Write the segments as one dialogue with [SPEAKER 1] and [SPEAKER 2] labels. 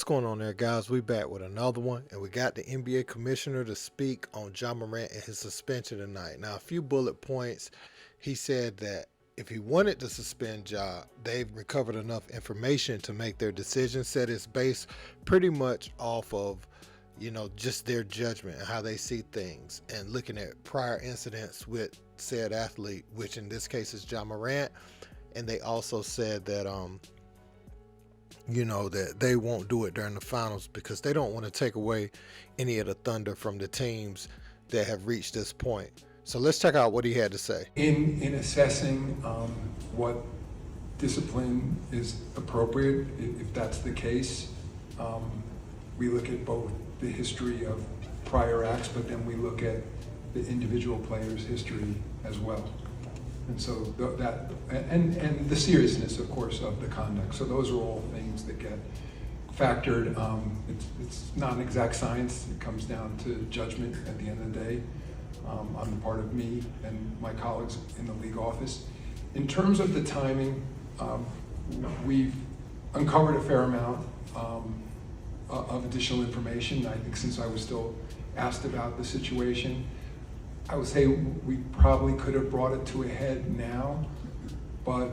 [SPEAKER 1] What's going on there, guys? We back with another one, and we got the NBA commissioner to speak on Ja Morant and his suspension tonight. Now, a few bullet points. He said that if he wanted to suspend Ja, they've recovered enough information to make their decision. Said it's based pretty much off of, just their judgment and how they see things, and looking at prior incidents with said athlete, which in this case is Ja Morant. And they also said that that they won't do it during the finals because they don't want to take away any of the thunder from the teams that have reached this point. So let's check out what he had to say.
[SPEAKER 2] In assessing what discipline is appropriate, if that's the case, we look at both the history of prior acts, but then we look at the individual player's history as well. And so and the seriousness, of course, of the conduct. So those are all things that get factored. It's not an exact science. It comes down to judgment at the end of the day on the part of me and my colleagues in the league office. In terms of the timing, we've uncovered a fair amount of additional information. I think since I was still asked about the situation, I would say we probably could have brought it to a head now, but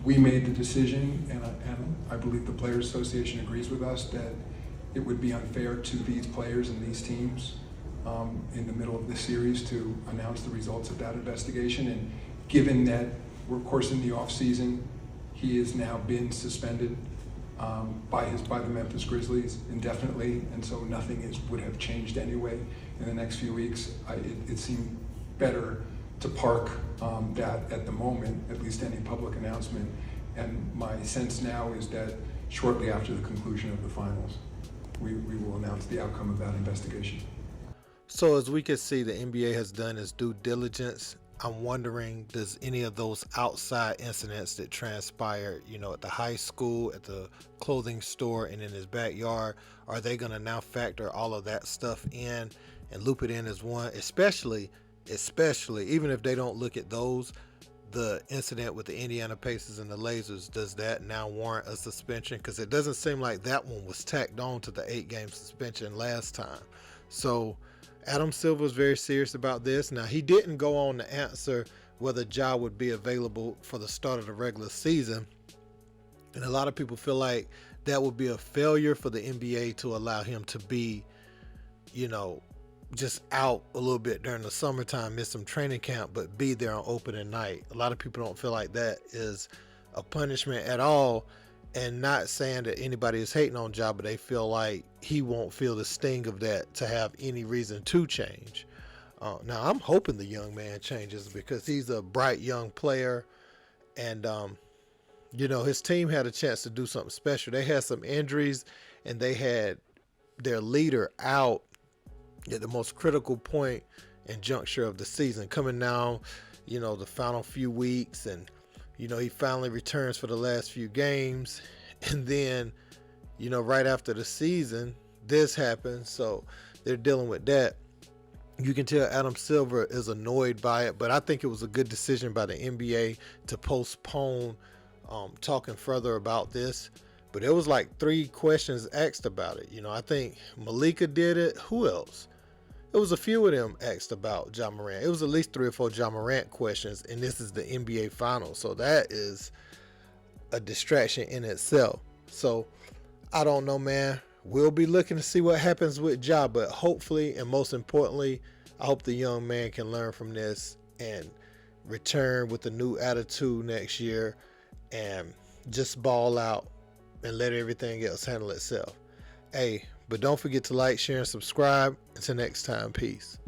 [SPEAKER 2] we made the decision, and I believe the Players Association agrees with us, that it would be unfair to these players and these teams in the middle of the series to announce the results of that investigation. And given that we're, of course, in the off season, he has now been suspended by the Memphis Grizzlies indefinitely, and so nothing would have changed anyway in the next few weeks. It seemed better to park that at the moment, at least any public announcement. And my sense now is that shortly after the conclusion of the finals, we will announce the outcome of that investigation.
[SPEAKER 1] So as we can see, the NBA has done its due diligence. I'm wondering, does any of those outside incidents that transpired, at the high school, at the clothing store, and in his backyard, are they going to now factor all of that stuff in and loop it in as one? Especially, even if they don't look at those, the incident with the Indiana Pacers and the Lasers, does that now warrant a suspension? Because it doesn't seem like that one was tacked on to the 8-game suspension last time. So Adam Silver is very serious about this. Now, he didn't go on to answer whether Ja would be available for the start of the regular season. And a lot of people feel like that would be a failure for the NBA to allow him to be, just out a little bit during the summertime, miss some training camp, but be there on opening night. A lot of people don't feel like that is a punishment at all. And not saying that anybody is hating on Ja, but they feel like he won't feel the sting of that to have any reason to change. Now, I'm hoping the young man changes because he's a bright young player. And, his team had a chance to do something special. They had some injuries, and they had their leader out at the most critical point and juncture of the season. Coming now, the final few weeks, and he finally returns for the last few games. And then, right after the season, this happens. So they're dealing with that. You can tell Adam Silver is annoyed by it, but I think it was a good decision by the NBA to postpone talking further about this. But it was like 3 questions asked about it. I think Malika did it. Who else? It was a few of them asked about Ja Morant. It was at least 3 or 4 Ja Morant questions, and this is the NBA Finals. So that is a distraction in itself. So I don't know, man. We'll be looking to see what happens with Ja, but hopefully, and most importantly, I hope the young man can learn from this and return with a new attitude next year and just ball out and let everything else handle itself. Hey, but don't forget to like, share, and subscribe. Until next time, peace.